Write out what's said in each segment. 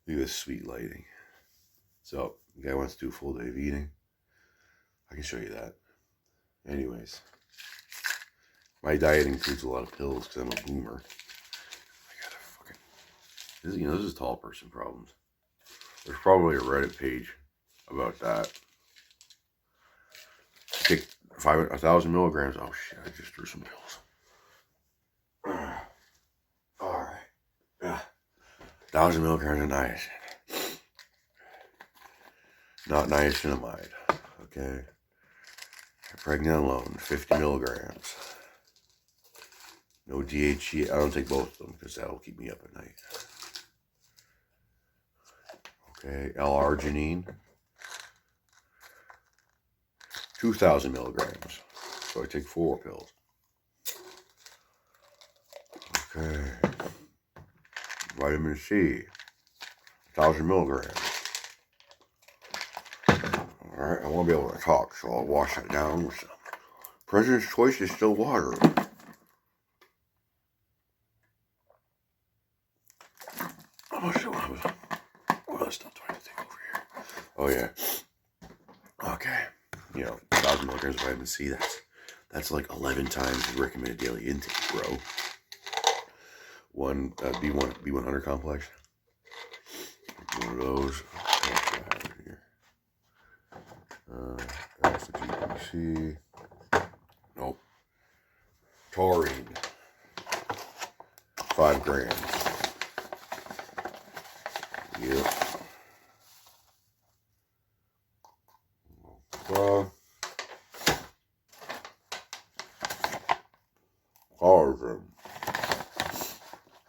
Look at this sweet lighting. So, the guy wants to do a full day of eating. I can show you that. Anyways, my diet includes a lot of pills because I'm a boomer. I gotta fucking... This is tall person problems. There's probably a Reddit page about that. Take 1,000 milligrams. Oh shit, I just threw some pills. Alright. Yeah. 1,000 milligrams of niacin. Not niacinamide. Okay. Pregnenolone, 50 milligrams. No DHE. I don't take both of them because that'll keep me up at night. Okay. L-arginine. 2,000 milligrams. So I take 4 pills. Okay. Vitamin C. 1,000 milligrams. Alright, I won't be able to talk, so I'll wash that down with some. President's Choice is still water. Oh shit, what other stuff do I have to take over here? Oh yeah. Okay. 1,000 milligrams of vitamin C, that's like 11 times the recommended daily intake, bro. One B100 complex. One of those. That's the GPC. Nope. Taurine. 5 grams. Yep. Collagen.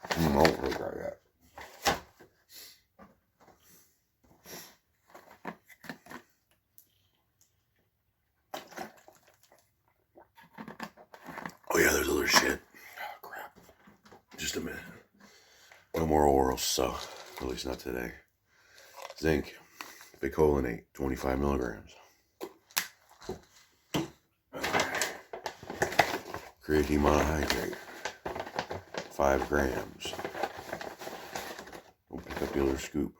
I don't look like that. Oh yeah, there's other shit. Oh crap. Just a minute. No more orals, so at least not today. Zinc. Bicolinate, 25 milligrams. Creatine monohydrate, 5 grams. Don't pick up the other scoop.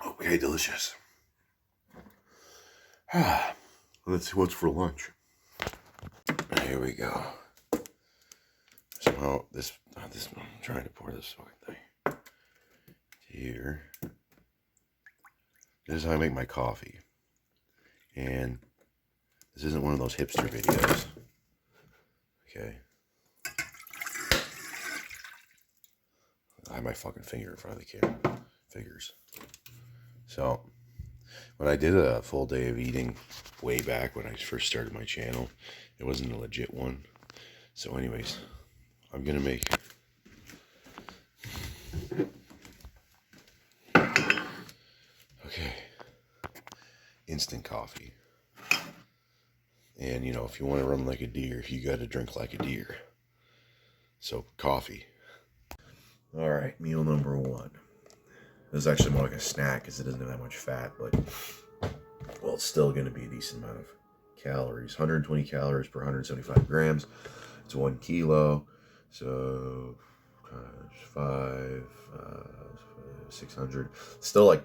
Okay, delicious. Let's see what's for lunch. Here we go. Somehow this I'm trying to pour this fucking thing here. This is how I make my coffee, and this isn't one of those hipster videos. Okay. I have my fucking finger in front of the camera. Figures. So, when I did a full day of eating way back when I first started my channel, it wasn't a legit one. So anyways, I'm gonna make instant coffee. And if you want to run like a deer, you gotta drink like a deer. So coffee. Alright, meal number 1. This is actually more like a snack because it doesn't have that much fat, but well, it's still going to be a decent amount of calories. 120 calories per 175 grams. It's 1 kilo. So times 5, 600. Still like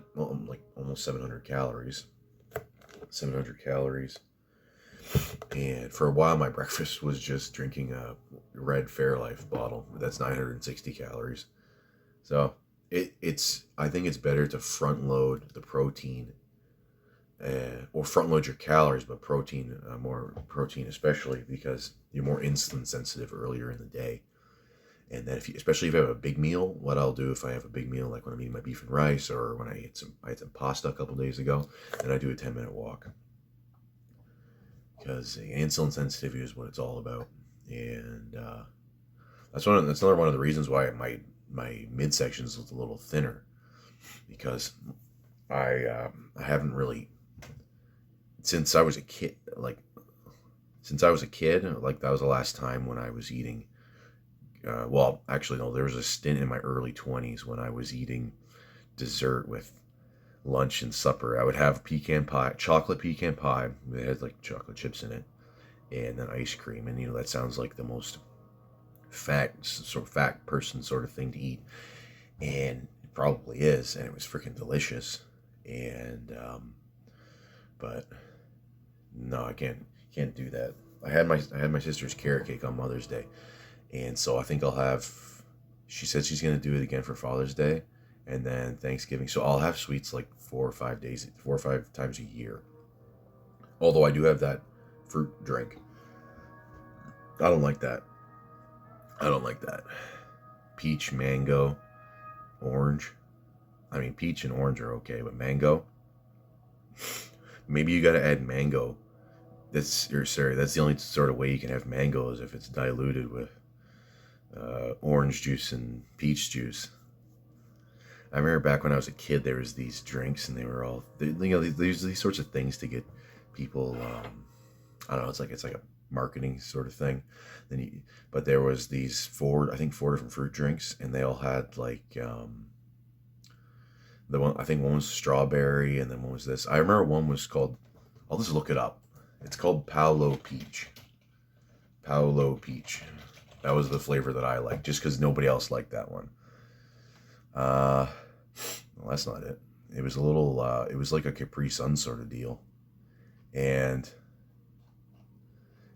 almost 700 calories. 700 calories. And for a while, my breakfast was just drinking a red Fairlife bottle. That's 960 calories. So I think it's better to front load the protein, or front load your calories, but more protein, especially because you're more insulin sensitive earlier in the day. And then especially if you have a big meal, what I'll do if I have a big meal, like when I'm eating my beef and rice, or when I had some pasta a couple days ago, then I do a 10-minute walk. Because insulin sensitivity is what it's all about. And that's another one of the reasons why my midsection is a little thinner, because I haven't really, since I was a kid, like that was the last time when I was eating. Well, actually, no, there was a stint in my early 20s when I was eating dessert with lunch and supper. I would have pecan pie, chocolate pecan pie. It had like chocolate chips in it, and then ice cream. And that sounds like the most fat person sort of thing to eat, and it probably is. And it was freaking delicious. And but no, I can't do that. I had my sister's carrot cake on Mother's Day, and so I think I'll have. She said she's gonna do it again for Father's Day, and then Thanksgiving. So I'll have sweets like 4 or 5 times a year. Although I do have that fruit drink. I don't like that. Peach, mango, orange. I mean, peach and orange are okay, but mango. Maybe you got to add mango. That's the only sort of way you can have mango is if it's diluted with orange juice and peach juice. I remember back when I was a kid, there was these drinks, and they were all these sorts of things to get people. I don't know. It's like a marketing sort of thing. But there was these four different fruit drinks, and they all had like I think one was strawberry, and then one was this. I remember one was called. I'll just look it up. It's called Paolo Peach. Paolo Peach. That was the flavor that I liked, just because nobody else liked that one. Well, that's not it. It was a little. It was like a Capri Sun sort of deal. And,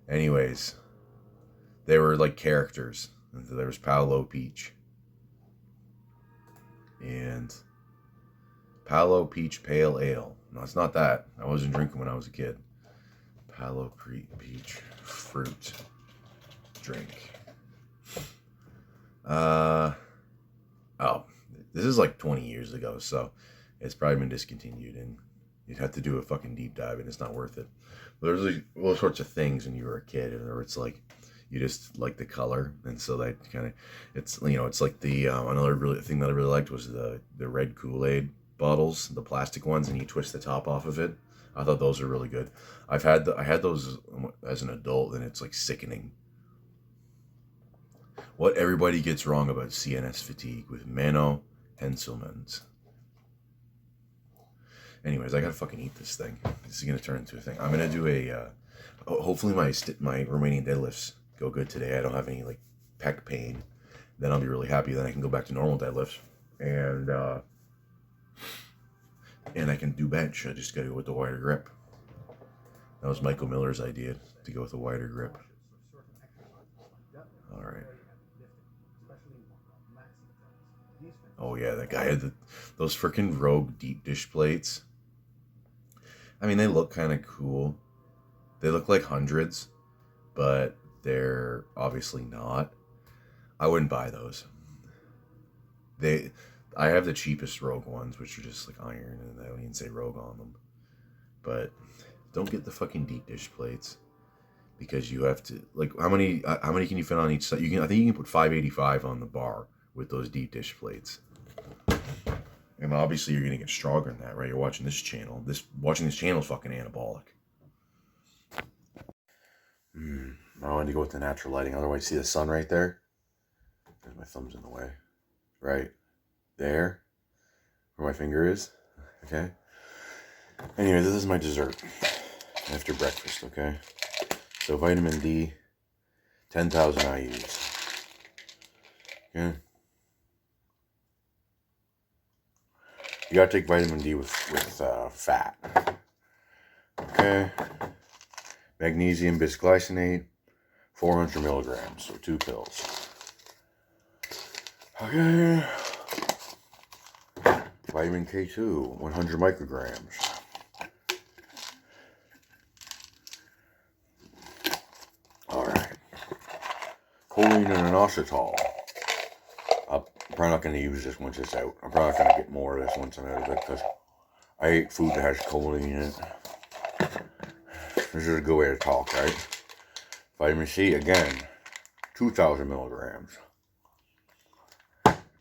anyways, they were like characters. And there was Paolo Peach. And Paolo Peach Pale Ale. No, it's not that. I wasn't drinking when I was a kid. Paolo Peach fruit drink. Oh, this is like 20 years ago, so it's probably been discontinued, and you'd have to do a fucking deep dive, and it's not worth it. But there's like all sorts of things when you were a kid, or it's like you just like the color, and so that kind of it's like the another really thing that I really liked was the red Kool-Aid bottles, the plastic ones, and you twist the top off of it. I thought those were really good. I had those as an adult, and it's like sickening. What everybody gets wrong about CNS fatigue with Menno Henselmans. Anyways, I gotta fucking eat this thing. This is gonna turn into a thing. I'm gonna do hopefully my Romanian deadlifts go good today. I don't have any like pec pain. Then I'll be really happy. Then I can go back to normal deadlifts, and I can do bench. I just gotta go with the wider grip. That was Michael Miller's idea, to go with a wider grip. All right. Oh yeah, that guy had those freaking Rogue deep dish plates. I mean, they look kind of cool. They look like hundreds, but they're obviously not. I wouldn't buy those. I have the cheapest Rogue ones, which are just like iron, and I don't even say Rogue on them. But don't get the fucking deep dish plates, because you have to, like, how many can you fit on each side? I think you can put 585 on the bar with those deep dish plates. And obviously you're gonna get stronger than that, right? You're watching this channel. Watching this channel is fucking anabolic. I wanted to go with the natural lighting. Otherwise, see the sun right there? There's my thumb's in the way. Right there, where my finger is. Okay. Anyway, this is my dessert after breakfast. Okay. So vitamin D, 10,000 IUs. Okay. You gotta take vitamin D with fat. Okay. Magnesium bisglycinate, 400 milligrams, so 2 pills. Okay. Vitamin K2, 100 micrograms. Alright. Choline and inositol. I'm probably not going to use this once it's out. I'm probably not going to get more of this once I'm out of it, because I hate food that has choline in it. This is a good way to talk, right? Vitamin C, again, 2,000 milligrams.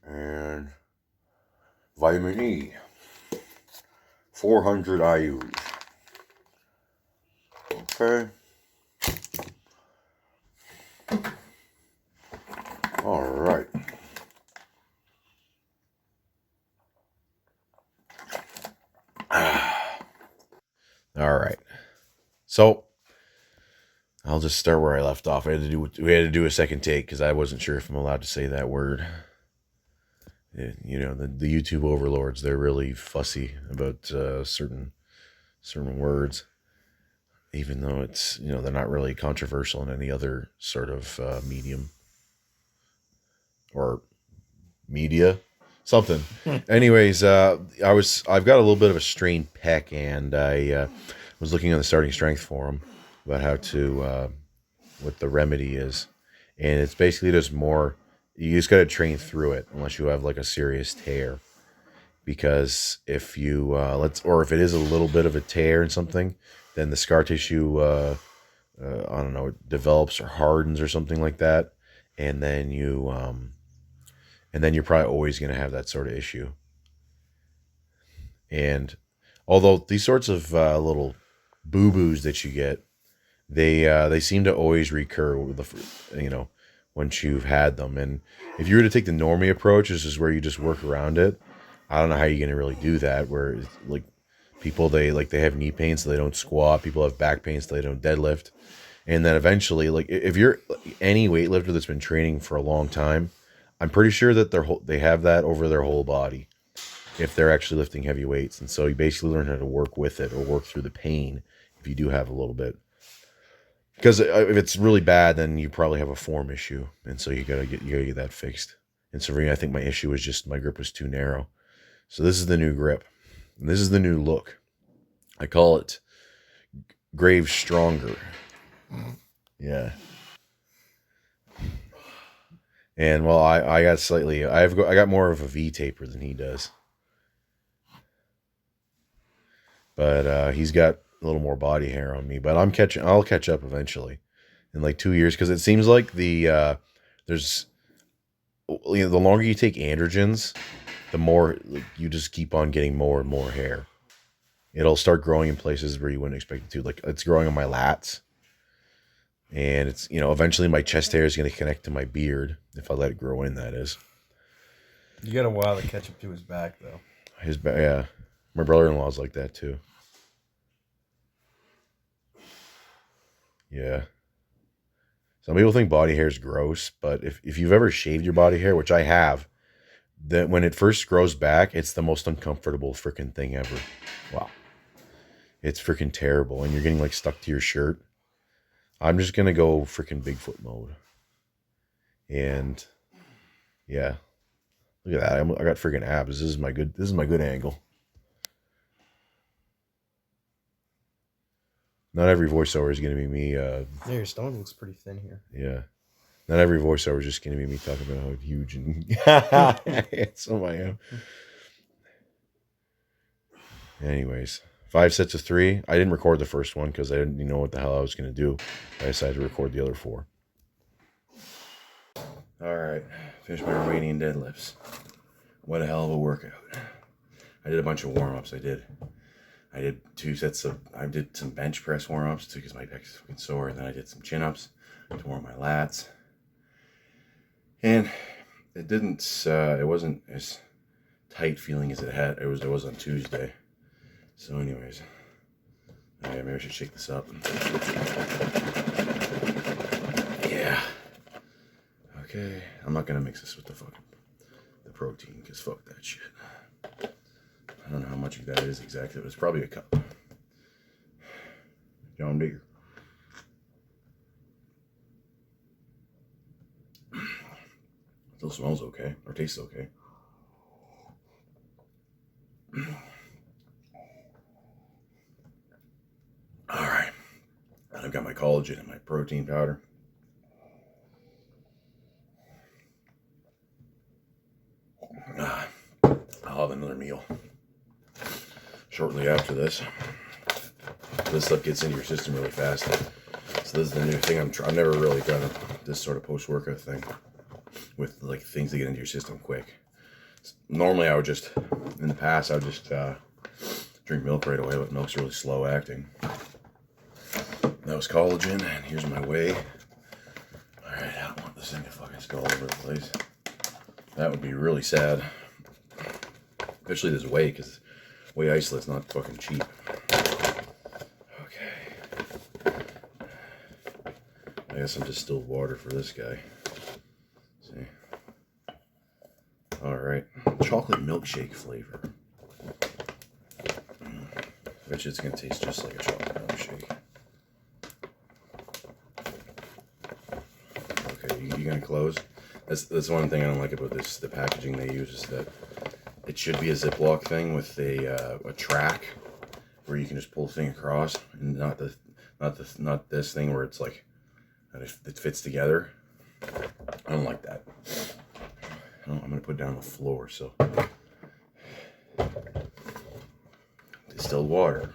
And vitamin E, 400 IUs. Okay. All right. All right. So I'll just start where I left off. We had to do a second take because I wasn't sure if I'm allowed to say that word. You know, the YouTube overlords, they're really fussy about certain words, even though it's, you know, they're not really controversial in any other sort of medium or media, something. Anyways, I've got a little bit of a strained pec, and I was looking on the Starting Strength forum about how to what the remedy is, and it's basically just more. You just got to train through it, unless you have like a serious tear. Because if you or if it is a little bit of a tear and something, then the scar tissue I don't know, develops or hardens or something like that, and then you're probably always going to have that sort of issue. And although these sorts of little boo boos that you get, they seem to always recur with the, you know, once you've had them. And if you were to take the normie approach, this is where you just work around it. I don't know how you're gonna really do that. Where it's like people, they have knee pain so they don't squat. People have back pain so they don't deadlift. And then eventually, like if you're any weightlifter that's been training for a long time, I'm pretty sure that they have that over their whole body if they're actually lifting heavy weights. And so you basically learn how to work with it or work through the pain if you do have a little bit. Because if it's really bad, then you probably have a form issue, and so you gotta get that fixed. And so for me, I think my issue was just my grip was too narrow. So this is the new grip, and this is the new look. I call it Grave Stronger. Yeah. And well, I got more of a V taper than he does, but he's got a little more body hair on me. But I'll catch up eventually, in like 2 years, because it seems like there's, you know, the longer you take androgens, the more like, you just keep on getting more and more hair. It'll start growing in places where you wouldn't expect it to. Like it's growing on my lats, and it's, you know, eventually my chest hair is going to connect to my beard if I let it grow in. That is. You got a while to catch up to his back, though. His back, yeah. My brother-in-law's like that too. Yeah. Some people think body hair is gross, but if you've ever shaved your body hair, which I have, that when it first grows back, it's the most uncomfortable freaking thing ever. Wow. It's freaking terrible, and you're getting like stuck to your shirt. I'm just gonna go freaking Bigfoot mode. And yeah. Look at that. I got freaking abs. This is my good angle. Not every voiceover is gonna be me Yeah, your stomach looks pretty thin here. yeah. Not every voiceover is just going to be me talking about how huge and handsome I am. Anyways, 5 sets of 3. I didn't record the first one because I didn't know what the hell I was going to do. I decided to record the other 4. All right, finished my Romanian deadlifts. What a hell of a workout. I did a bunch of warm-ups. I did 2 sets of, I did some bench press warm-ups too because my pec's fucking sore. And then I did some chin-ups to warm my lats. And it wasn't as tight feeling as it was on Tuesday. So anyways, maybe I should shake this up. Yeah. Okay, I'm not gonna mix this with the protein, because fuck that shit. I don't know how much of that is exactly, but it's probably a cup. John Deere. Still smells okay, or tastes okay. All right, and I've got my collagen and my protein powder. I'll have another meal shortly after this. This stuff gets into your system really fast. So this is the new thing I've never really done this sort of post-workout thing with like things that get into your system quick. Normally I would just, in the past, I would just drink milk right away, but milk's really slow acting. That was collagen, and here's my whey. Alright, I don't want this thing to fucking spill all over the place. That would be really sad. Especially this whey, because whey isolate's not fucking cheap. I got some distilled water for this guy. See? Alright. Chocolate milkshake flavor. I bet you it's going to taste just like a chocolate milkshake. Okay, you going to close? That's one thing I don't like about this. The packaging they use is that it should be a Ziploc thing with a track where you can just pull the thing across, and not this thing where it's like it fits together. I don't like that. I'm gonna put it down on the floor. So, distilled water,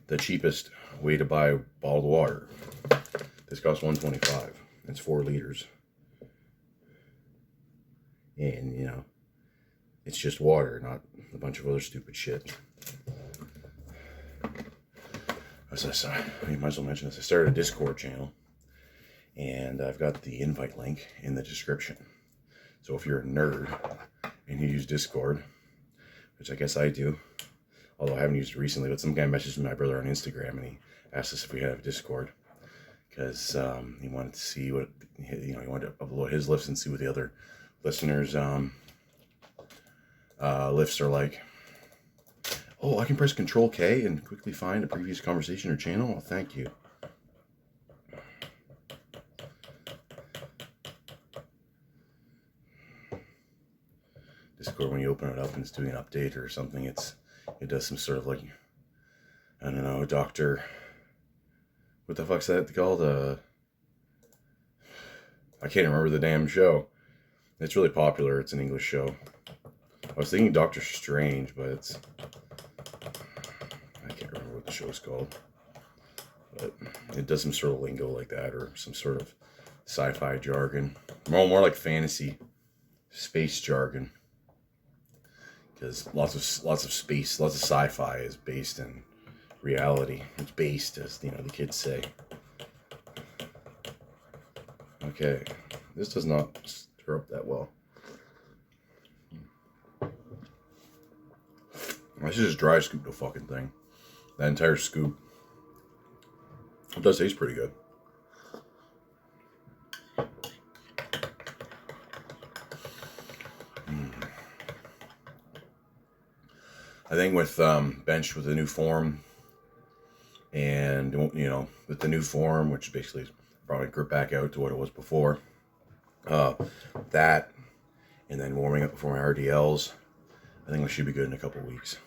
the cheapest way to buy bottled water. This costs $1.25. It's 4 liters, and you know, it's just water, not a bunch of other stupid shit. I might as well mention this. I started a Discord channel, and I've got the invite link in the description. So if you're a nerd and you use Discord, which I guess I do, although I haven't used it recently, but some guy messaged my brother on Instagram and he asked us if we had a Discord because he wanted to see what, he wanted to upload his lifts and see what the other listeners' lifts are like. Oh, I can press Control K and quickly find a previous conversation or channel? Well, thank you. Discord, when you open it up and it's doing an update or something, it does some sort of like, I don't know, Dr. What the fuck's that called? I can't remember the damn show. It's really popular. It's an English show. I was thinking Doctor Strange, but I can't remember what the show's called. But it does some sort of lingo like that, or some sort of sci-fi jargon. More like fantasy, space jargon. Because lots of space, lots of sci-fi is based in reality. It's based, as the kids say. Okay, this does not stir up that well. I should just dry scoop the fucking thing. That entire scoop. It does taste pretty good. I think with bench with the new form, and with the new form, which basically is probably grip back out to what it was before, that, and then warming up before my RDLs, I think we should be good in a couple weeks.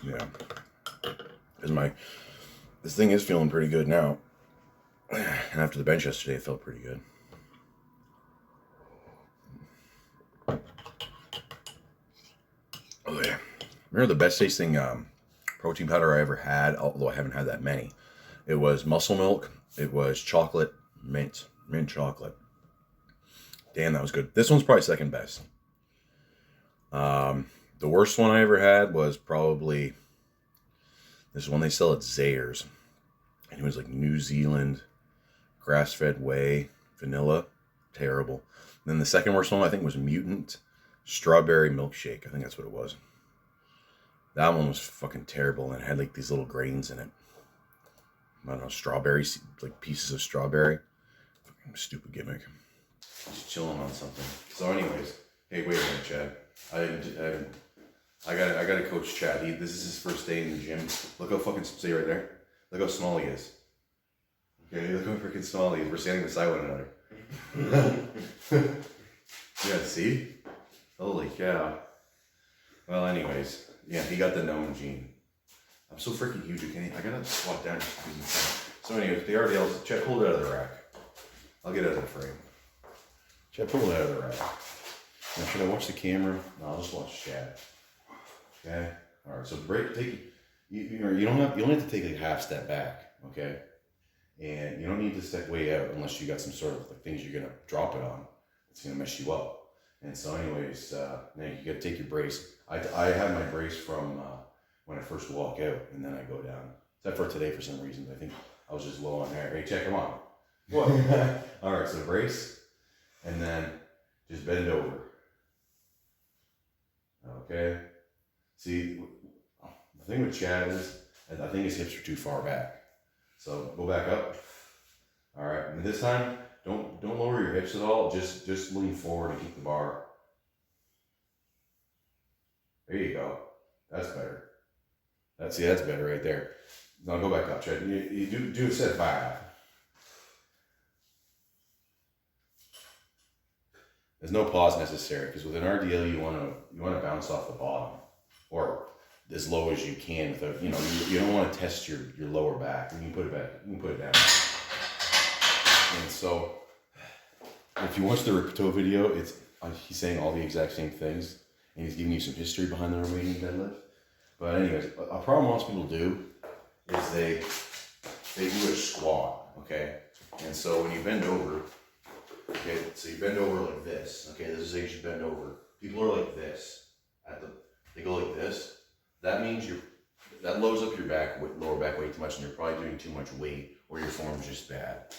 Yeah, because this thing is feeling pretty good now. And after the bench yesterday, it felt pretty good. Oh yeah, remember the best tasting protein powder I ever had, although I haven't had that many. It was Muscle Milk. It was chocolate, mint chocolate. Damn, that was good. This one's probably second best. The worst one I ever had was probably this one they sell at Zayre's, and it was like New Zealand grass-fed whey vanilla. Terrible. And then the second worst one I think was Mutant strawberry milkshake. I think that's what it was. That one was fucking terrible, and it had like these little grains in it. I don't know, strawberries, like pieces of strawberry. Fucking stupid gimmick. Just chilling on something. So anyways, hey, wait a minute, Chad. I gotta coach Chad. This is his first day in the gym. Look how fucking, stay right there. Look how small he is. Okay, look how freaking small he is. We're standing beside one another. Yeah, see? Holy cow. Well, anyways, yeah, he got the known gene. I'm so freaking huge, I gotta squat down. So anyways, the RDLs, Chad, pull it out of the rack. I'll get it out of the frame. Chad, pull it out of the rack. Now, should I watch the camera? No, I'll just watch Chad. Okay? Alright, so you don't have to take like a half step back, okay? And you don't need to step way out unless you got some sort of like things you're gonna drop it on. It's gonna mess you up. And so anyways, now you gotta take your brace. I have my brace from when I first walk out, and then I go down. Except for today for some reason. I think I was just low on air. Hey, check, come on. What? Alright, so brace, and then just bend over. Okay. See, the thing with Chad is, I think his hips are too far back. So go back up. All right. And this time, don't lower your hips at all. Just lean forward and keep the bar. There you go. That's better. That's better right there. Now go back up, Chad. You do a set 5. There's no pause necessary because with an RDL you want to bounce off the bottom or as low as you can. Without, you don't want to test your lower back. You can put it back. You can put it down. And so, if you watch the Rapato video, he's saying all the exact same things, and he's giving you some history behind the Romanian deadlift. But anyways, a problem most people do is they do a squat, okay? And so when you bend over, okay, so you bend over like this, okay? This is how you should bend over. People are like this, they go like this. That means that loads up your lower back way too much, and you're probably doing too much weight, or your form's just bad.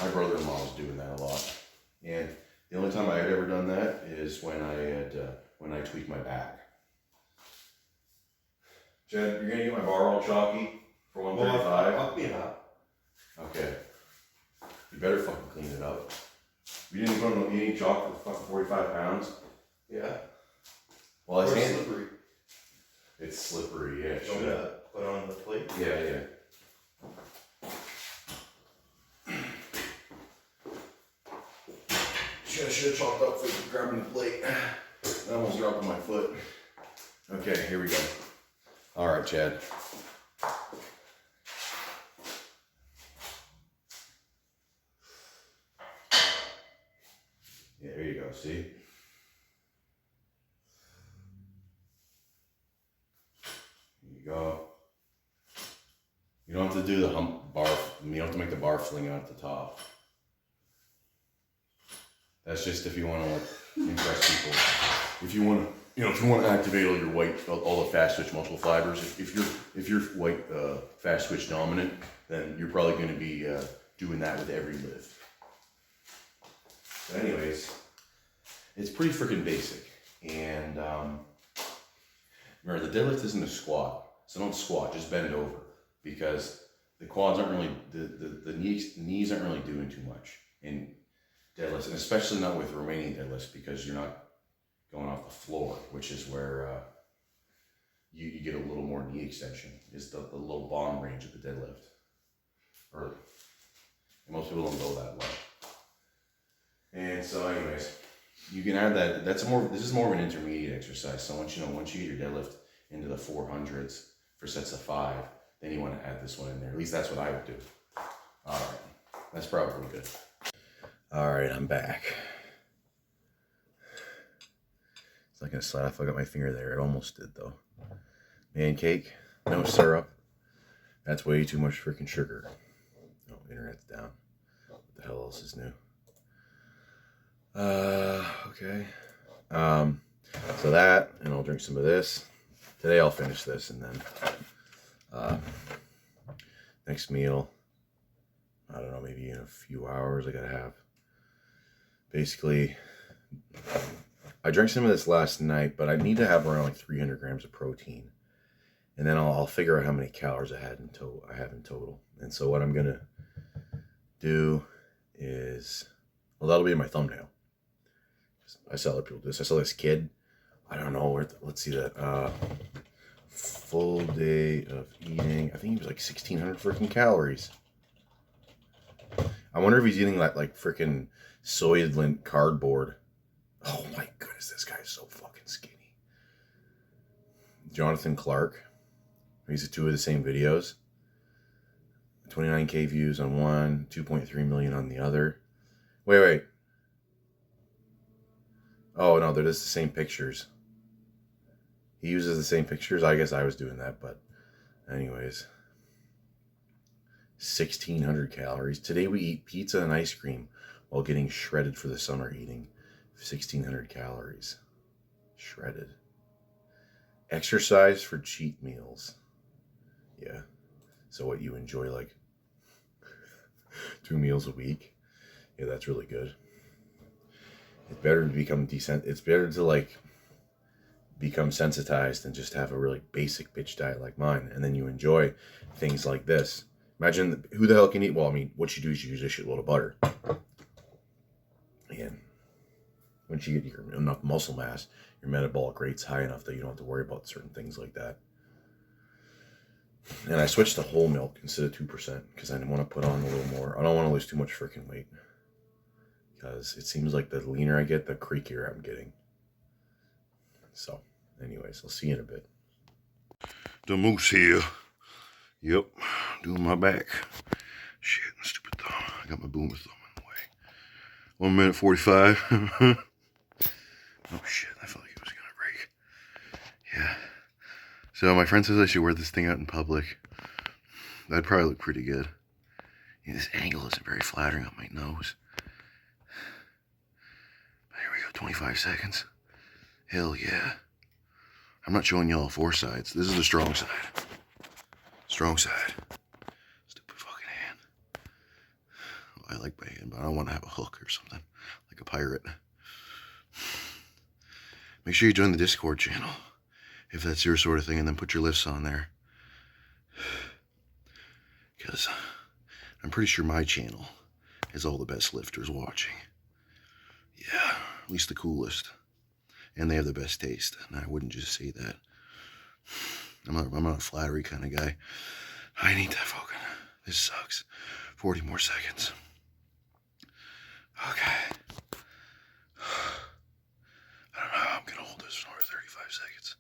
My brother-in-law was doing that a lot, and the only time I had ever done that is when I tweaked my back. Chad, you're gonna get my bar all chalky for 135? Yeah. Okay. You better fucking clean it up. You didn't eat chalk for fucking 45 pounds? Yeah. Well, It's slippery. It's slippery, yeah. You want me to put it on the plate? Yeah. Should have chalked up for grabbing the plate. I almost dropped my foot. Okay, here we go. All right, Chad. Yeah, there you go. See? Here you go. You don't have to do the hump bar. You don't have to make the bar fling out at the top. That's just if you want to impress people. If you want to, if you want to activate all the fast twitch muscle fibers. If you're white fast twitch dominant, then you're probably going to be doing that with every lift. But anyways, it's pretty freaking basic. And remember, the deadlift isn't a squat, so don't squat. Just bend over because the quads aren't really the knees aren't really doing too much in deadlifts, and especially not with Romanian deadlifts because you're not going off the floor, which is where you get a little more knee extension, is the low bomb range of the deadlift. Or most people don't go that low. And so anyways, you can add that. This is more of an intermediate exercise. So once you get your deadlift into the 400s for sets of 5, then you want to add this one in there. At least that's what I would do. All right, that's probably good. All right, I'm back. It's not gonna slide off. I got my finger there. It almost did though. Pancake, no syrup. That's way too much freaking sugar. Oh, internet's down. What the hell else is new? Okay. So that, and I'll drink some of this. Today I'll finish this, and then next meal, I don't know, maybe in a few hours I gotta have. Basically, I drank some of this last night, but I need to have around like 300 grams of protein, and then I'll figure out how many calories I have in total. And so what I'm gonna do is, well, that'll be in my thumbnail. I saw other people do this. I saw this kid. I don't know where. Let's see that. Full day of eating. I think he was like 1,600 freaking calories. I wonder if he's eating like freaking Soylent cardboard. Oh my goodness, this guy's so fucking skinny. Jonathan Clark. These are 2 of the same videos. 29K views on one, 2.3 million on the other. Wait. Oh no, they're just the same pictures. He uses the same pictures. I guess I was doing that, but anyways. 1,600 calories. Today we eat pizza and ice cream while getting shredded for the summer eating. 1,600 calories. Shredded. Exercise for cheat meals. Yeah. So what, you enjoy like 2 meals a week? Yeah, that's really good. It's better to become decent. It's better to like become sensitized and just have a really basic bitch diet like mine, and then you enjoy things like this. Imagine who the hell can eat. Well, I mean, what you do is you use a shitload of butter, and once you get enough muscle mass, your metabolic rate's high enough that you don't have to worry about certain things like that. And I switched to whole milk instead of 2% because I want to put on a little more. I don't want to lose too much freaking weight, because it seems like the leaner I get, the creakier I'm getting. So, anyways, I'll see you in a bit. The moose here. Yep, doing my back. Shit, stupid thumb. I got my boomer thumb in the way. 1 minute 45. Oh shit, I felt like it was gonna break. Yeah. So my friend says I should wear this thing out in public. That'd probably look pretty good. Yeah, this angle isn't very flattering on my nose. Here we go, 25 seconds. Hell yeah. I'm not showing y'all 4 sides. This is the strong side. Strong side. Stupid fucking hand. I like my hand, but I don't want to have a hook or something. Like a pirate. Make sure you join the Discord channel, if that's your sort of thing, and then put your lifts on there. Because I'm pretty sure my channel has all the best lifters watching. Yeah, at least the coolest. And they have the best taste. And I wouldn't just say that. I'm not a flattery kind of guy. I need that fucking... This sucks. 40 more seconds. Okay. I don't know how I'm going to hold this for 35 seconds.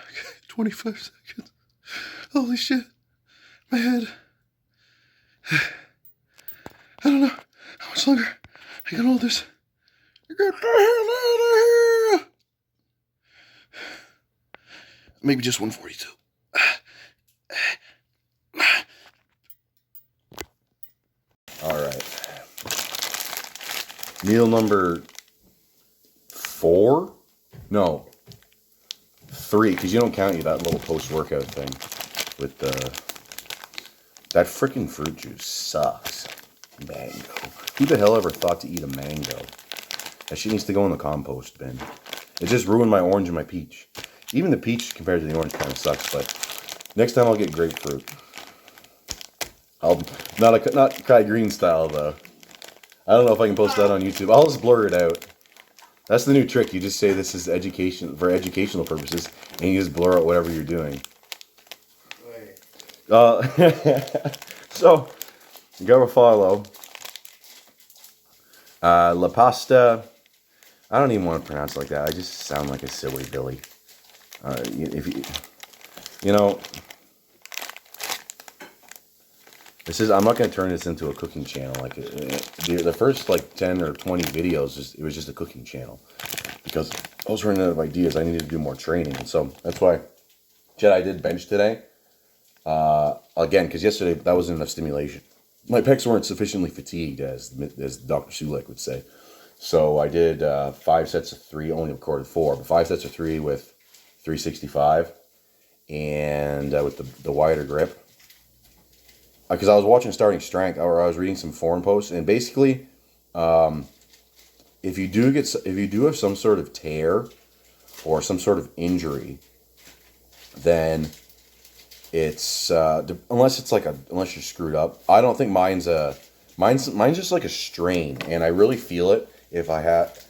Okay, 25 seconds. Holy shit. My head. I don't know how much longer I can hold this. Get the hell out of here! Maybe just 142. Alright. Meal number 4? No. 3, because you don't count that little post-workout thing with the... That freaking fruit juice sucks. Mango. Who the hell ever thought to eat a mango? That shit needs to go in the compost bin. It just ruined my orange and my peach. Even the peach compared to the orange kind of sucks, but next time I'll get grapefruit. I'll not Kai Green style though. I don't know if I can post that on YouTube. I'll just blur it out. That's the new trick. You just say this is education for educational purposes, and you just blur out whatever you're doing. So, Garofalo, La Pasta, I don't even want to pronounce it like that. I just sound like a silly Billy. If you know, I'm not going to turn this into a cooking channel. Like, the first, like, 10 or 20 videos, it was just a cooking channel. Because I was running out of ideas. I needed to do more training. And so, that's why I did bench today. Again, because yesterday that wasn't enough stimulation. My pecs weren't sufficiently fatigued, as Dr. Sulek would say. So I did 5 sets of 3, only recorded 4, but 5 sets of 3 with 365, and with the wider grip. Because I was watching Starting Strength, or I was reading some forum posts, and basically, if you do have some sort of tear or some sort of injury, then it's unless you're screwed up. I don't think mine's just like a strain, and I really feel it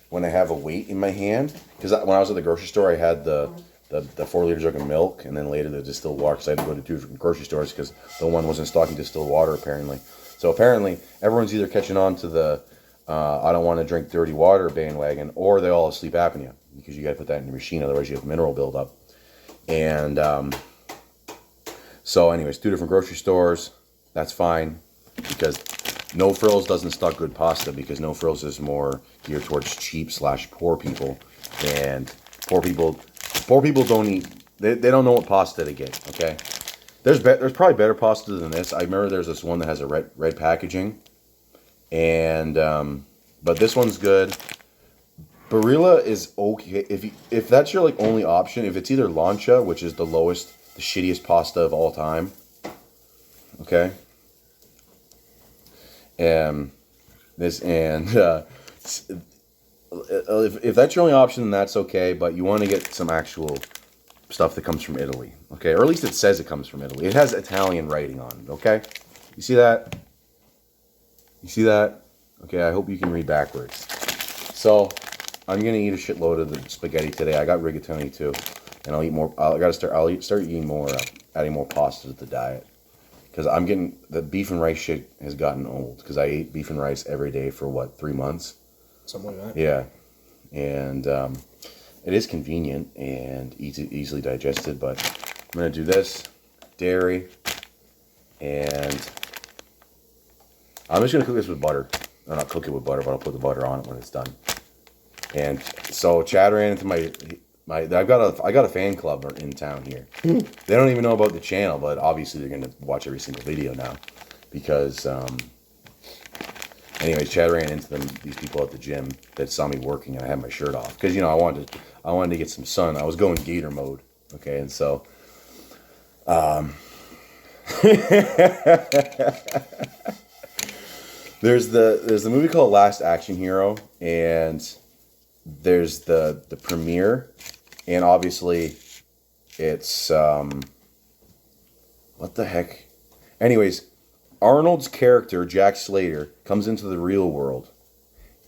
when I have a weight in my hand. Because when I was at the grocery store, I had the 4-liter jug of milk, and then later the distilled water, because I had to go to 2 different grocery stores because the one wasn't stocking distilled water apparently. So apparently everyone's either catching on to the I don't want to drink dirty water bandwagon, or they all have sleep apnea, because you got to put that in your machine, otherwise you have mineral buildup. And so anyways, 2 different grocery stores, that's fine, because No Frills doesn't stock good pasta, because No Frills is more geared towards cheap / poor people, and poor people don't eat, they don't know what pasta to get, okay? There's probably better pasta than this. I remember there's this one that has a red packaging, and but this one's good. Barilla is okay if that's your like only option. If it's either Lancia, which is the shittiest pasta of all time, okay, This and if that's your only option, then that's okay. But you want to get some actual stuff that comes from Italy, okay? Or at least it says it comes from Italy. It has Italian writing on it, okay? You see that? You see that? Okay, I hope you can read backwards. So, I'm gonna eat a shitload of the spaghetti today. I got rigatoni too, and I'll eat more. I'll start eating more, adding more pasta to the diet, because I'm getting the beef and rice shit has gotten old. Because I ate beef and rice every day for what, 3 months? Something like that. Yeah, and it is convenient and easily digested. But I'm gonna do this, dairy, and I'm just gonna cook this with butter. I'll not cook it with butter, but I'll put the butter on it when it's done. And so Chad ran into my I got a fan club in town here. They don't even know about the channel, but obviously they're gonna watch every single video now, because anyways, Chad ran into these people at the gym that saw me working, and I had my shirt off because I wanted to get some sun. I was going gator mode, okay, and so there's the movie called Last Action Hero, and there's the premiere, and obviously it's what the heck? Anyways, Arnold's character Jack Slater comes into the real world,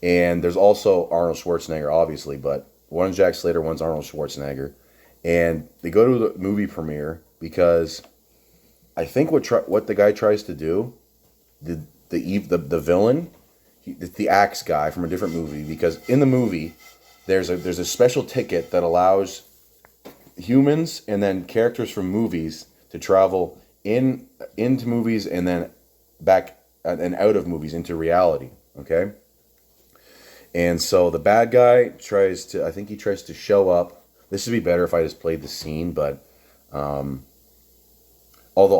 and there's also Arnold Schwarzenegger, obviously, but one's Jack Slater, one's Arnold Schwarzenegger, and they go to the movie premiere because I think what the guy tries to do, the villain, it's the axe guy from a different movie, because in the movie there's a special ticket that allows humans and then characters from movies to travel into movies and then back and out of movies into reality, okay? And so the bad guy tries to show up. This would be better if I just played the scene, but although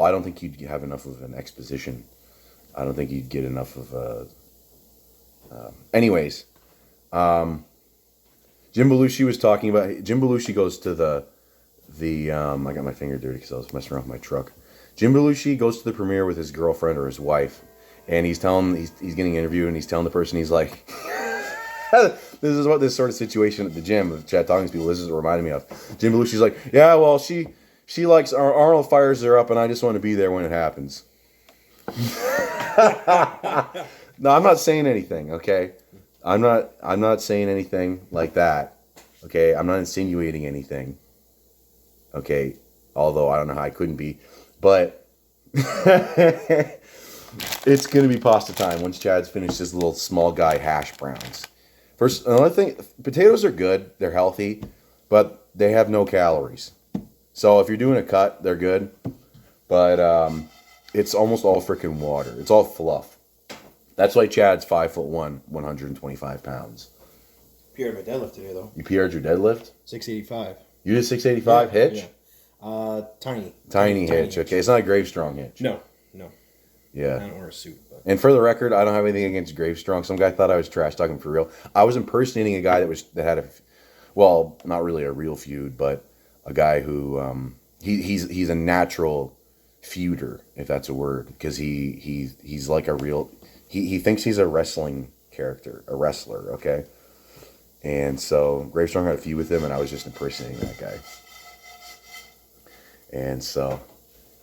I don't think you'd have enough of an exposition. I don't think you'd get enough of a... anyways, Jim Belushi was talking about... Jim Belushi goes to the I got my finger dirty because I was messing around with my truck. Jim Belushi goes to the premiere with his girlfriend or his wife, and he's getting interviewed, and he's telling the person, he's like... this is what this sort of situation at the gym with Chad talking to people, this is what reminded me of. Jim Belushi's like, yeah, well, she likes... Arnold fires her up, and I just want to be there when it happens. No, I'm not saying anything, okay? I'm not saying anything like that, okay? I'm not insinuating anything, okay? Although I don't know how I couldn't be, but it's gonna be pasta time once Chad's finished his little small guy hash browns. First, another thing, potatoes are good, they're healthy, but they have no calories. So if you're doing a cut, they're good, but it's almost all freaking water. It's all fluff. That's why Chad's 5'1", 125 pounds. PR'd my deadlift today, though. You PR'd your deadlift? 685. You did 685 hitch? Yeah. Tiny hitch. Okay, it's not a Grave Strong hitch. No. Yeah. I don't wear a suit. But. And for the record, I don't have anything against Grave Strong. Some guy thought I was trash talking for real. I was impersonating a guy that had not really a real feud, but a guy who he's a natural feuder, if that's a word, because he's like a real. He thinks he's a wrestling character, a wrestler, okay? And so Gravestrong had a feud with him, and I was just impersonating that guy. And so,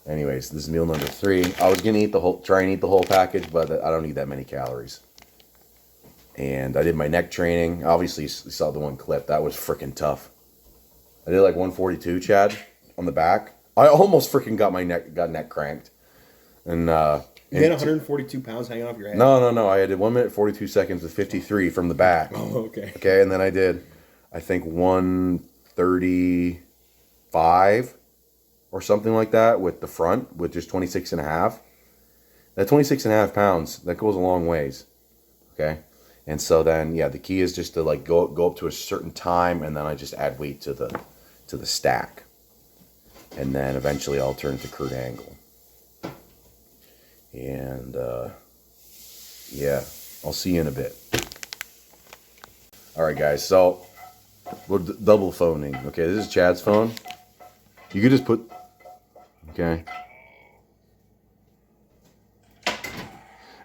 anyways, this is meal number 3. I was gonna try and eat the whole package, but I don't need that many calories. And I did my neck training. Obviously, you saw the one clip. That was freaking tough. I did like 142, Chad, on the back. I almost freaking got neck cranked. And you had 142 pounds hanging off your head? No. I did 1 minute 42 seconds with 53 from the back. Oh, okay. Okay, and then I did, I think 135 or something like that with the front, with just 26 and a half. That 26 and a half pounds, that goes a long ways. Okay, and so then the key is just to like go up to a certain time, and then I just add weight to the stack, and then eventually I'll turn to Kurt Angle. And, I'll see you in a bit. Alright, guys, so we're double phoning. Okay, this is Chad's phone. You could just put... Okay.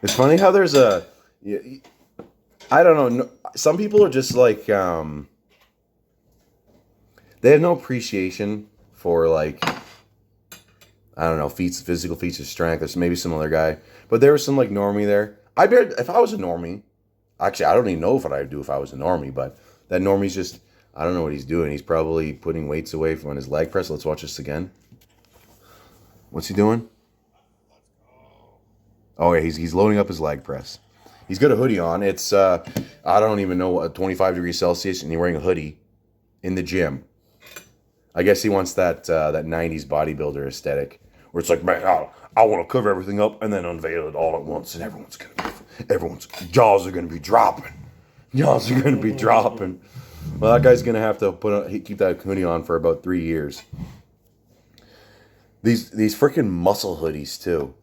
It's funny how there's a. I don't know. Some people are just like they have no appreciation for like I don't know physical feats of strength. There's maybe some other guy, but there was some like normie there. I bet if I was a normie, actually I don't even know what I'd do if I was a normie, but that normie's just I don't know what he's doing. He's probably putting weights away from his leg press. Let's watch this again. What's he doing? Oh yeah, he's loading up his leg press. He's got a hoodie on. It's I don't even know what 25 degrees Celsius, and he's wearing a hoodie in the gym. I guess he wants that that 90s bodybuilder aesthetic, where it's like, man, I want to cover everything up and then unveil it all at once, and everyone's jaws are gonna be dropping. Jaws are gonna be dropping. Well, that guy's gonna have to keep that hoodie on for about 3 years. These freaking muscle hoodies too.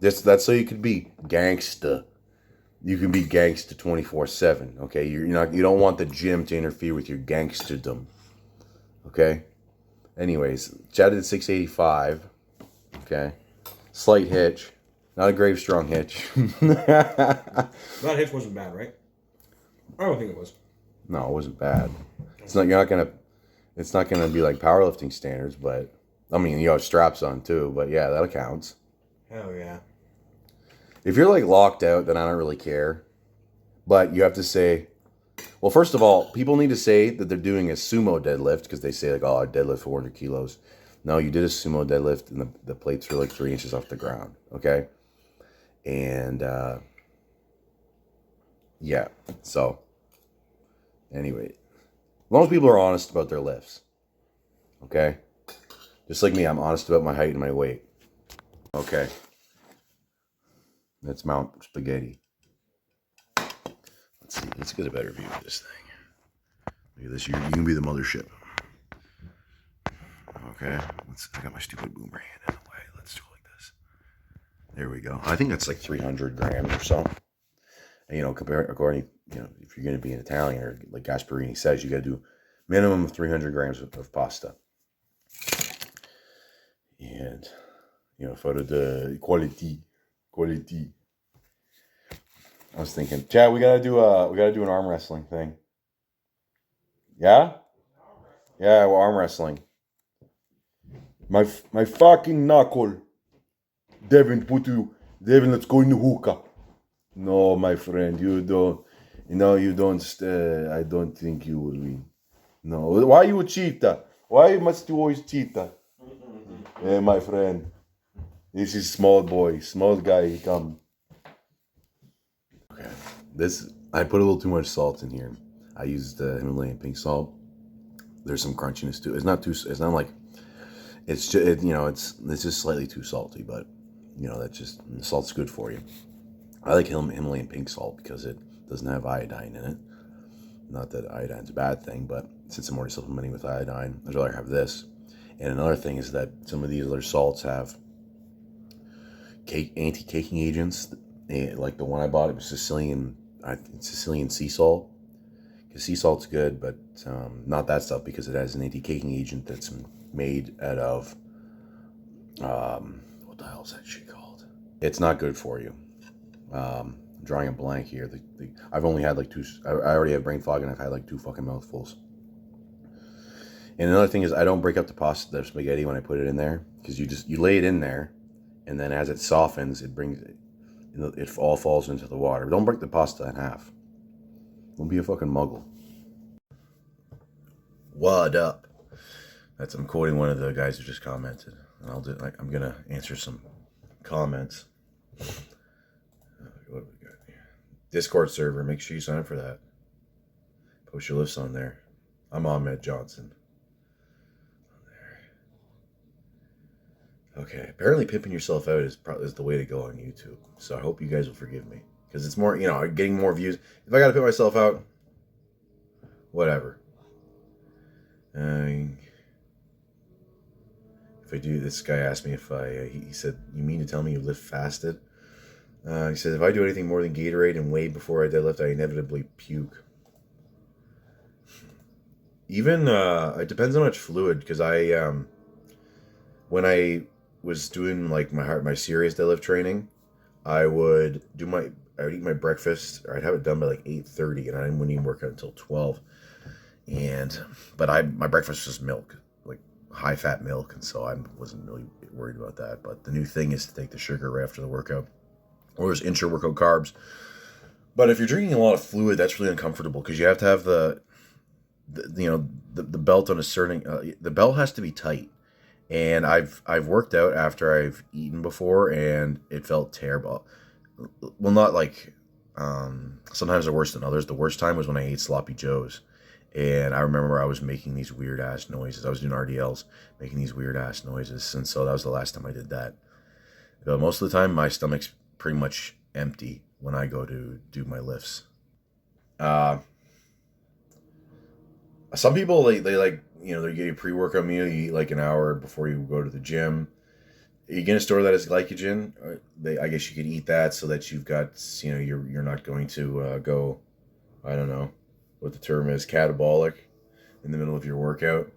That's so you could be gangsta. You can be gangsta 24/7. Okay, you don't want the gym to interfere with your gangsterdom. Okay. Anyways, chatted at 685. Okay, slight hitch, not a grave strong hitch. That hitch wasn't bad, right? I don't think it was. No, it wasn't bad. It's not. It's not gonna be like powerlifting standards, but I mean, you have straps on too. But yeah, that counts. Hell yeah. If you're like locked out, then I don't really care. But you have to say, well, first of all, people need to say that they're doing a sumo deadlift because they say like, oh, I deadlift 400 kilos. No, you did a sumo deadlift and the plates were like 3 inches off the ground. Okay. And yeah. So anyway, as long as people are honest about their lifts. Okay. Just like me, I'm honest about my height and my weight. Okay. Let's mount spaghetti. Let's see. Let's get a better view of this thing. Look at this. You can be the mothership. Okay. I got my stupid boomerang in the way. Let's do it like this. There we go. I think that's like 300 grams or so. And, according, if you're going to be an Italian or like Gasparini says, you got to do minimum of 300 grams of pasta. And, photo de quality. I was thinking, Chad, we gotta do an arm wrestling thing. Yeah? Yeah, well, arm wrestling. My fucking knuckle. Devin, let's go in the hookah. No, my friend, you don't. You don't. I don't think you will win. No. Why you cheetah? Why must you always cheetah? Yeah, my friend. This is small guy. He come. Okay. I put a little too much salt in here. I used Himalayan pink salt. There's some crunchiness too. It's not like. It's just it's just slightly too salty, but that's just the salt's good for you. I like Himalayan pink salt because it doesn't have iodine in it. Not that iodine's a bad thing, but since I'm already supplementing with iodine, I'd rather have this. And another thing is that some of these other salts have anti-caking agents. Like the one I bought, it was Sicilian sea salt. Because sea salt's good, but not that stuff because it has an anti-caking agent that's made out of what the hell is that shit called? It's not good for you. I'm drawing a blank here. I've only had like two. I already have brain fog, and I've had like 2 fucking mouthfuls. And another thing is, I don't break up the spaghetti when I put it in there because you lay it in there, and then as it softens, it all falls into the water. Don't break the pasta in half. Don't be a fucking muggle. What up? I'm quoting one of the guys who just commented. I'm gonna answer some comments. What we got here? Discord server. Make sure you sign up for that. Post your lifts on there. I'm Ahmed Johnson. Okay. Apparently, pimping yourself out is the way to go on YouTube. So I hope you guys will forgive me because it's more, getting more views. If I gotta pimp myself out, whatever. If I do, this guy asked me if he said, "You mean to tell me you lift fasted?" He said, "If I do anything more than Gatorade and whey before I deadlift, I inevitably puke." Even it depends on how much fluid, because when I was doing like my serious deadlift training, I would eat my breakfast, or I'd have it done by like 8:30, and I wouldn't even work out until 12. But my breakfast was milk, like high fat milk, and so I wasn't really worried about that. But the new thing is to take the sugar right after the workout, or there's intra workout carbs. But if you're drinking a lot of fluid, that's really uncomfortable because you have to have the belt on a certain the belt has to be tight. And I've worked out after I've eaten before, and it felt terrible. Well, not like sometimes they're worse than others. The worst time was when I ate sloppy joes, and I remember I was making these weird ass noises. I was doing RDLs, making these weird ass noises, and so that was the last time I did that. But most of the time, my stomach's pretty much empty when I go to do my lifts. Uh, some people they like they get a pre-workout meal. You eat like an hour before you go to the gym. Are you gonna store that as glycogen? I guess you could eat that so that you've got you're not going to go, I don't know what the term is, catabolic in the middle of your workout.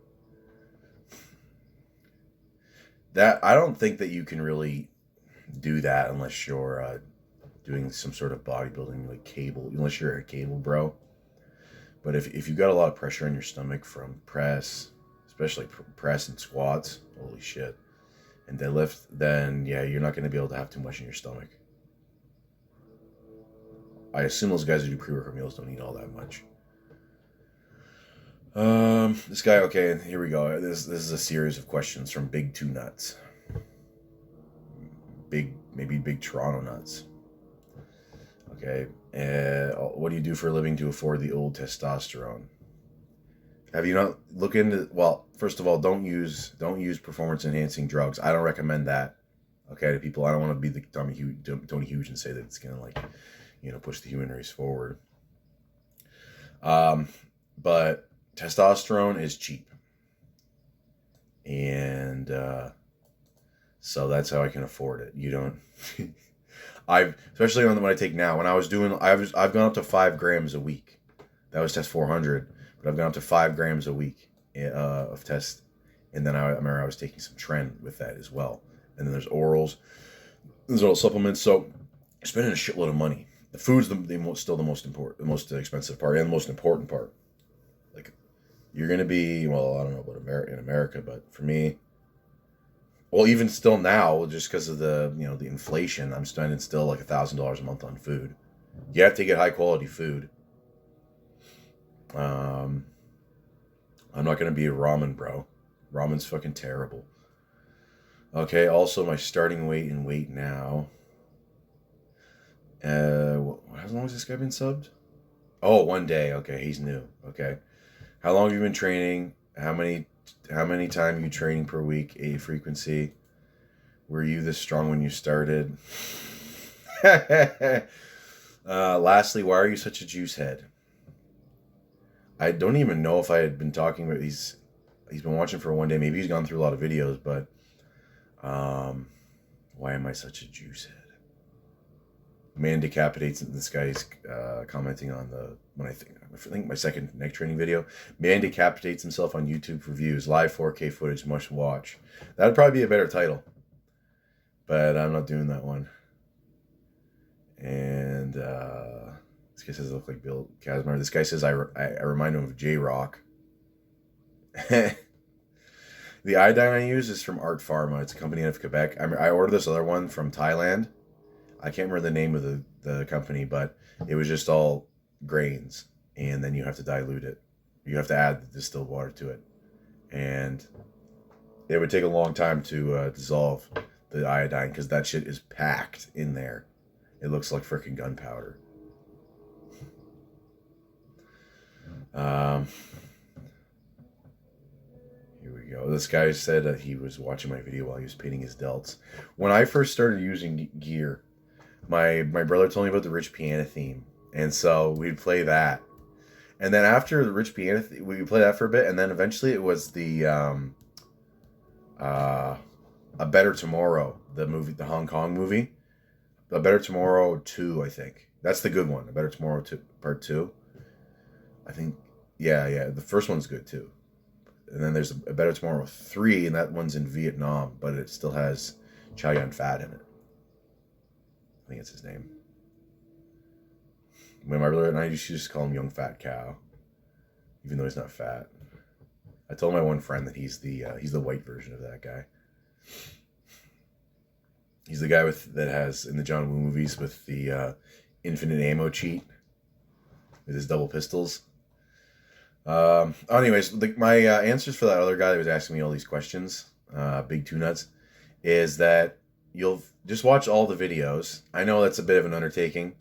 That I don't think that you can really do that unless you're doing some sort of bodybuilding like cable, unless you're a cable bro. But if you've got a lot of pressure on your stomach from press, especially press and squats, holy shit, and deadlift, then yeah, you're not going to be able to have too much in your stomach. I assume those guys who do pre-workout meals don't eat all that much. This guy, okay, here we go. This is a series of questions from Big Two Nuts. Maybe Big Toronto Nuts. Okay, what do you do for a living to afford the old testosterone? Have you not looked into? Well, first of all, don't use performance enhancing drugs. I don't recommend that. Okay, to people, I don't want to be the Tony Huge and say that it's gonna push the human race forward. But testosterone is cheap, and so that's how I can afford it. You don't. Especially when I take now. When I was doing, I've gone up to 5 grams a week. That was test 400, but I've gone up to 5 grams a week of test, and then I remember I was taking some Tren with that as well. And then there's orals, there's all supplements. So you're spending a shitload of money. The food's still the most important, the most expensive part, and the most important part. Like you're gonna be, well, I don't know about in America, but for me. Well, even still now, just because of the the inflation, I'm spending still like $1,000 a month on food. You have to get high quality food. I'm not gonna be a ramen bro. Ramen's fucking terrible. Okay. Also, my starting weight and weight now. How long has this guy been subbed? Oh, 1 day. Okay, he's new. Okay. How long have you been training? How many time you training per week? A frequency. Were you this strong when you started? Lastly, why are you such a juice head? I don't even know if I had been talking about he's been watching for 1 day. Maybe he's gone through a lot of videos, but why am I such a juice head? Man decapitates. This guy's commenting on I think my second neck training video. Man decapitates himself on YouTube for views. Live 4K footage, must watch. That'd probably be a better title, but I'm not doing that one. And this guy says I look like Bill Kazmaier. This guy says I remind him of J-Rock. The iodine I use is from Art Pharma. It's a company out of Quebec. I ordered this other one from Thailand. I can't remember the name of the company, but it was just all grains, and then you have to dilute it. You have to add the distilled water to it, and it would take a long time to dissolve the iodine because that shit is packed in there. It looks like freaking gunpowder. Here we go. This guy said that he was watching my video while he was painting his delts. When I first started using gear, my brother told me about the Rich Piana theme, and so we'd play that. And then after the Rich Piana, we play that for a bit, and then eventually it was the A Better Tomorrow, the movie, the Hong Kong movie, A Better Tomorrow 2, I think. That's the good one. A Better Tomorrow 2, Part 2. I think, yeah, the first one's good too. And then there's A Better Tomorrow 3, and that one's in Vietnam, but it still has Chow Yun Fat in it. I think it's his name. My brother and I used to just call him Young Fat Cow, even though he's not fat. I told my one friend that he's the white version of that guy. He's the guy that has in the John Woo movies with the infinite ammo cheat with his double pistols. Anyways, my answers for that other guy that was asking me all these questions, Big Two Nuts, is that you'll just watch all the videos. I know that's a bit of an undertaking.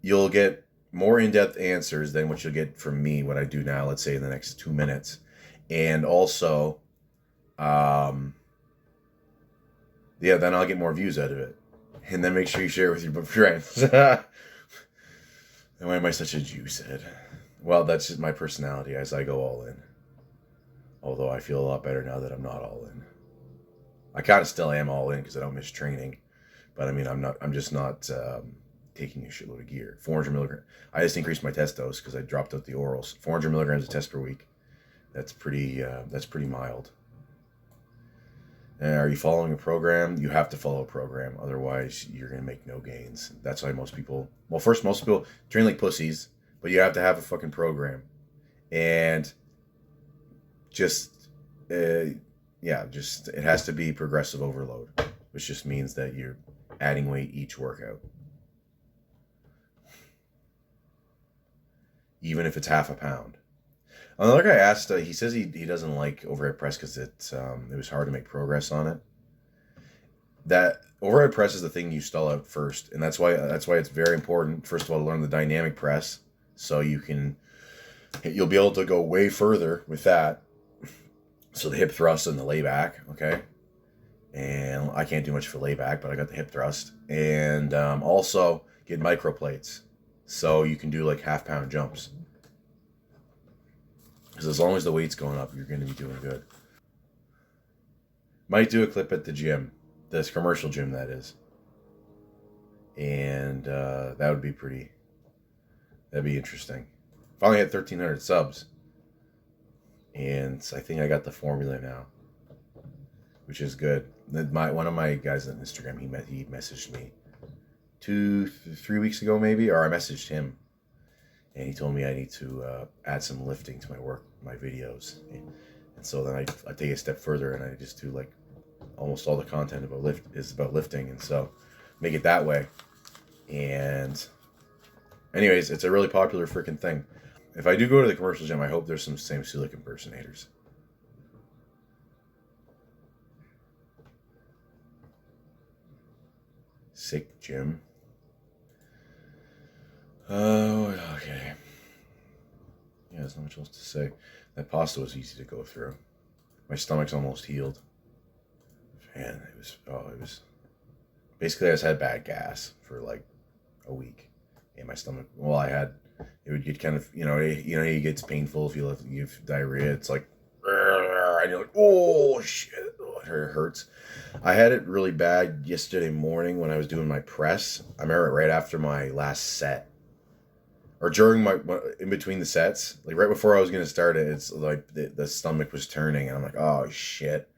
You'll get more in-depth answers than what you'll get from me, what I do now, let's say in the next 2 minutes. And also, then I'll get more views out of it. And then make sure you share it with your friends. Why am I such a juicehead? Well, that's just my personality as I go all in. Although I feel a lot better now that I'm not all in. I kind of still am all in because I don't miss training. But I mean, I'm just not taking a shitload of gear. 400 milligrams. I just increased my test dose because I dropped out the orals. 400 milligrams of test per week. That's pretty mild. And are you following a program? You have to follow a program. Otherwise, you're going to make no gains. That's why most people train like pussies. But you have to have a fucking program. And it has to be progressive overload, which just means that you're adding weight each workout. Even if it's half a pound. Another guy asked, he says he doesn't like overhead press because it was hard to make progress on it. That overhead press is the thing you stall out first. And that's why it's very important, first of all, to learn the dynamic press. So you'll be able to go way further with that. So the hip thrust and the layback, okay? And I can't do much for layback, but I got the hip thrust. And also get micro plates. So you can do like half-pound jumps. Because as long as the weight's going up, you're going to be doing good. Might do a clip at the gym. This commercial gym, that is. And that would be that'd be interesting. Finally had 1,300 subs. And I think I got the formula now. Which is good. One of my guys on Instagram, he messaged me 2-3 weeks ago maybe, or I messaged him. And he told me I need to add some lifting to my videos. And so then I take a step further and I just do like almost all the content is about lifting. And so make it that way. And anyways, it's a really popular freaking thing. If I do go to the commercial gym, I hope there's some Sam Sulek impersonators. Sick gym. Oh, okay. Yeah, there's not much else to say. That pasta was easy to go through. My stomach's almost healed. Man, it was basically I just had bad gas for like a week. And my stomach, it would get kind of, it gets painful if you have diarrhea. It's like, and you're like, oh shit, it hurts. I had it really bad yesterday morning when I was doing my press. I remember right after my last set. Or during in between the sets, like right before I was going to start it, it's like the stomach was turning and I'm like, oh shit.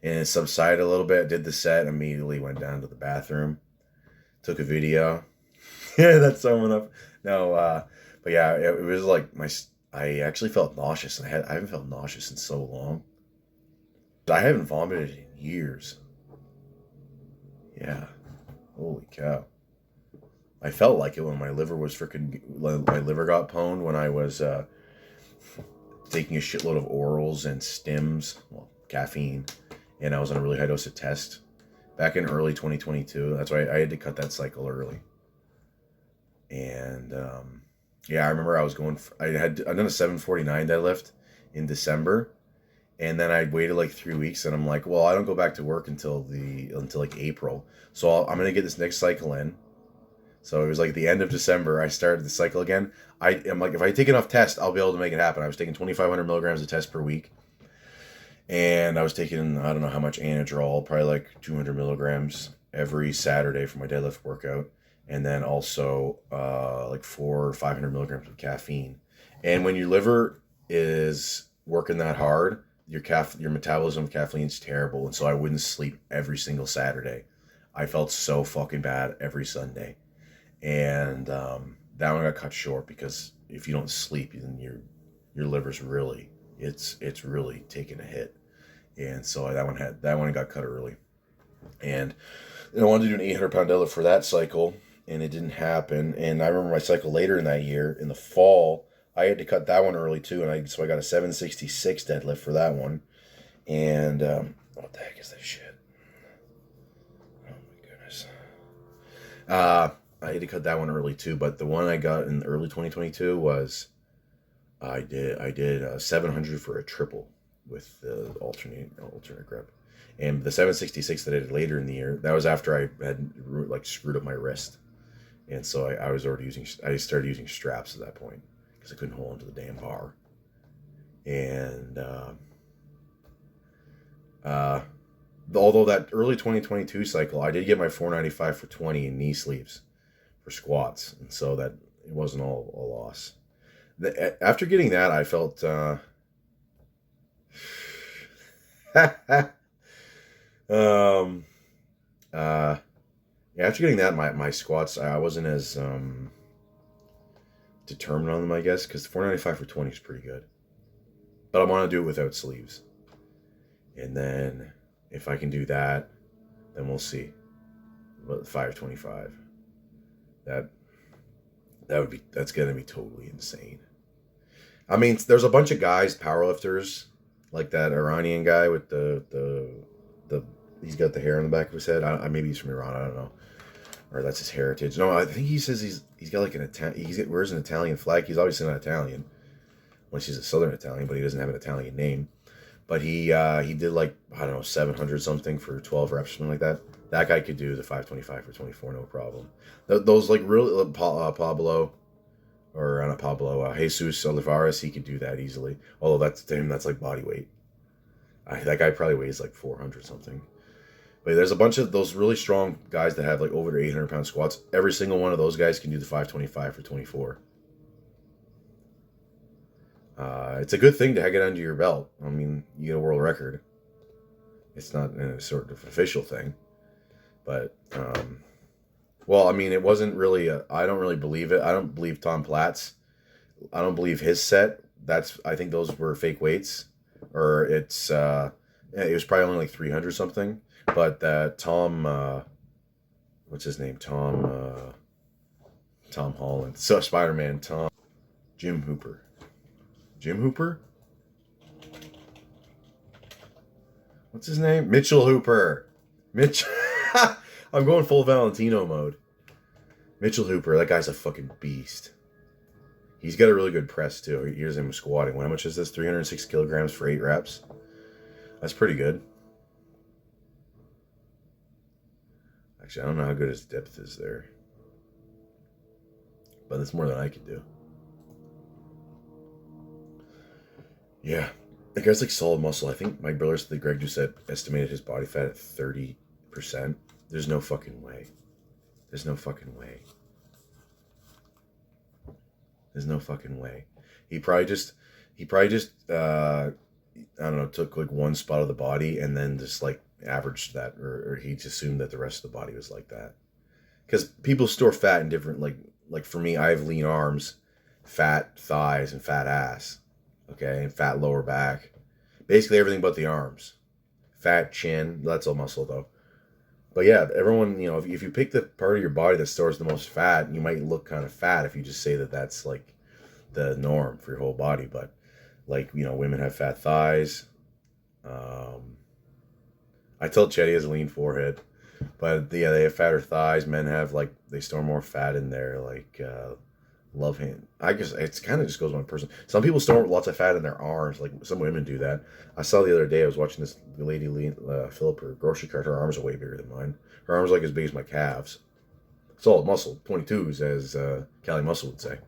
And it subsided a little bit, did the set, immediately went down to the bathroom, took a video. Yeah, that's summing up. No, but yeah, it was like I actually felt nauseous and I haven't felt nauseous in so long. I haven't vomited in years. Yeah. Holy cow. I felt like it when my liver got pwned when I was taking a shitload of orals and stims, caffeine, and I was on a really high dose of test back in early 2022. That's why I had to cut that cycle early. And I remember I done a 749 deadlift in December, and then I waited like 3 weeks, and I'm like, well, I don't go back to work until like April, so I'm gonna get this next cycle in. So it was like the end of December, I started the cycle again. I'm like, if I take enough tests, I'll be able to make it happen. I was taking 2,500 milligrams of test per week. And I was taking, I don't know how much Anadrol, probably like 200 milligrams every Saturday for my deadlift workout. And then also like 400 or 500 milligrams of caffeine. And when your liver is working that hard, your metabolism of caffeine is terrible. And so I wouldn't sleep every single Saturday. I felt so fucking bad every Sunday. And that one got cut short because if you don't sleep, then your liver's really it's really taking a hit. And so that one got cut early. And I wanted to do an 800-pound deadlift for that cycle, and it didn't happen. And I remember my cycle later in that year, in the fall, I had to cut that one early too, and so I got a 766 deadlift for that one. And what the heck is this shit? Oh my goodness. I had to cut that one early too, but the one I got in early 2022 was I did 700 for a triple with the alternate grip. And the 766 that I did later in the year, that was after I had like screwed up my wrist. And so I started using straps at that point because I couldn't hold onto the damn bar. And although that early 2022 cycle, I did get my 495 for 20 in knee sleeves for squats. And so that it wasn't all a loss. After getting that, I felt after getting that, my squats, I wasn't as determined on them, I guess, because 495 for 20 is pretty good. But I want to do it without sleeves. And then if I can do that, then we'll see. But 525. That's gonna be totally insane. I mean, there's a bunch of guys, powerlifters, like that Iranian guy with the he's got the hair on the back of his head. Maybe he's from Iran. I don't know, or that's his heritage. No, I think he says he's got like he wears an Italian flag. He's obviously not Italian, unless he's a Southern Italian, but he doesn't have an Italian name. But he did like, I don't know, 700 something for 12 reps, something like that. That guy could do the 525 for 24, no problem. Those like real Pablo, or not Pablo, Jesus Olivares, he could do that easily. Although that's to him, that's like body weight. That guy probably weighs like 400 something. But there's a bunch of those really strong guys that have like over 800-pound squats. Every single one of those guys can do the 525 for 24. It's a good thing to get under your belt. I mean, you get a world record. It's not a sort of official thing. But, well, I mean, it wasn't really I don't really believe it. I don't believe Tom Platt's. I don't believe his set. I think those were fake weights. Or it was probably only like 300 something. But Tom, what's his name? Tom Holland. So Spider-Man, Jim Hooper. Jim Hooper? What's his name? Mitchell Hooper. I'm going full Valentino mode. Mitchell Hooper, that guy's a fucking beast. He's got a really good press too. Here's him squatting. How much is this? 306 kilograms for 8 reps. That's pretty good. Actually, I don't know how good his depth is there. But it's more than I could do. Yeah. That guy's like solid muscle. I think my brother said that Greg Doucette estimated his body fat at 30%. There's no fucking way. There's no fucking way. There's no fucking way. He probably just I don't know, took like one spot of the body and then just like averaged that, or he just assumed that the rest of the body was like that. Because people store fat in different, like for me, I have lean arms, fat thighs, and fat ass. Okay, and fat lower back. Basically everything but the arms. Fat chin, that's all muscle though. But yeah, everyone, if you pick the part of your body that stores the most fat, you might look kind of fat if you just say that that's like the norm for your whole body. But like, women have fat thighs. I tell Chetty has a lean forehead. But yeah, they have fatter thighs. Men have they store more fat in there, love hand. I guess it's kind of just goes one person. Some people store lots of fat in their arms, like some women do that. I saw the other day, I was watching this lady fill up her grocery cart. Her arms are way bigger than mine. Her arms are like as big as my calves. Solid muscle, 22s, as Cali Muscle would say.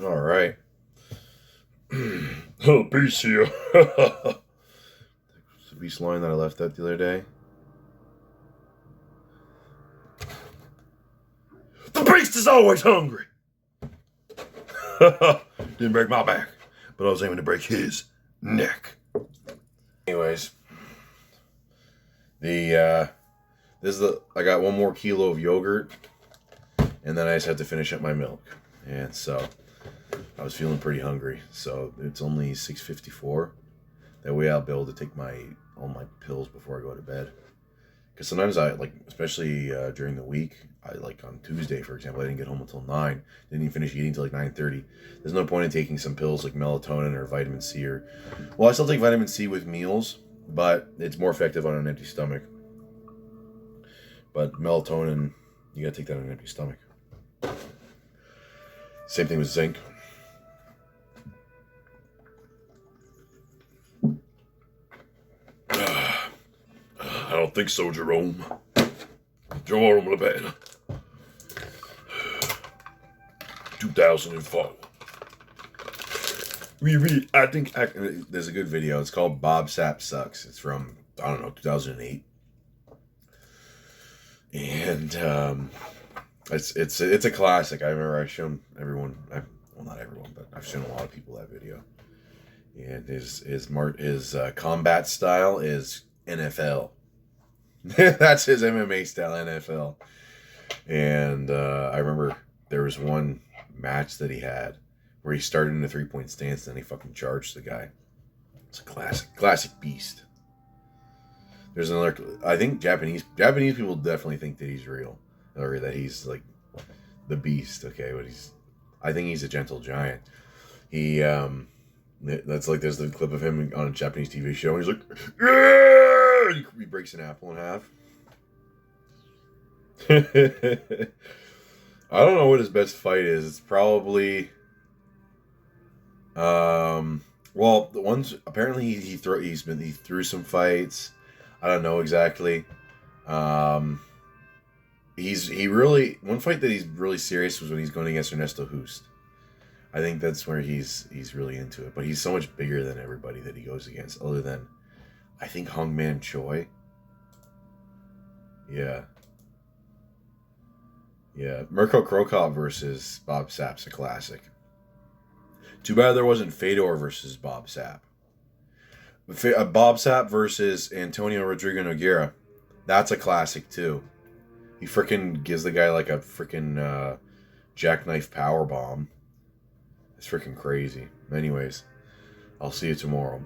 All right. Oh, peace here. It's a beast line that I left out the other day. The beast is always hungry. Didn't break my back, but I was aiming to break his neck. Anyways, The I got 1 more kilo of yogurt, and then I just have to finish up my milk. And so I was feeling pretty hungry. So it's only 6:54. That way I'll be able to take all my pills before I go to bed. Because sometimes I, like, especially during the week, like on Tuesday, for example, I didn't get home until 9. Didn't even finish eating until like 9:30. There's no point in taking some pills like melatonin or vitamin C well, I still take vitamin C with meals, but it's more effective on an empty stomach. But melatonin, you gotta take that on an empty stomach. Same thing with zinc. I don't think so, Jerome. Jerome LeBan. 2004. I think there's a good video. It's called Bob Sapp Sucks. It's from, I don't know, 2008. And it's a classic. I remember I've shown everyone, well, not everyone, but I've shown a lot of people that video. And his combat style is NFL. That's his MMA style, NFL. And I remember there was one match that he had where he started in a 3-point stance and then he fucking charged the guy. It's a classic beast. There's another, I think Japanese people definitely think that he's real, or that he's like the beast, okay? But I think he's a gentle giant. That's like, there's the clip of him on a Japanese TV show and he's like, yeah! He breaks an apple in half. I don't know what his best fight is. It's probably, well, the ones, apparently he threw some fights. I don't know exactly. He really, one fight that he's really serious was when he's going against Ernesto Hoost. I think that's where he's really into it. But he's so much bigger than everybody that he goes against, other than, I think, Hong Man Choi. Yeah. Mirko Krokop versus Bob Sapp's a classic. Too bad there wasn't Fedor versus Bob Sapp. Bob Sapp versus Antonio Rodrigo Nogueira. That's a classic too. He freaking gives the guy like a freaking jackknife power bomb. It's freaking crazy. Anyways, I'll see you tomorrow.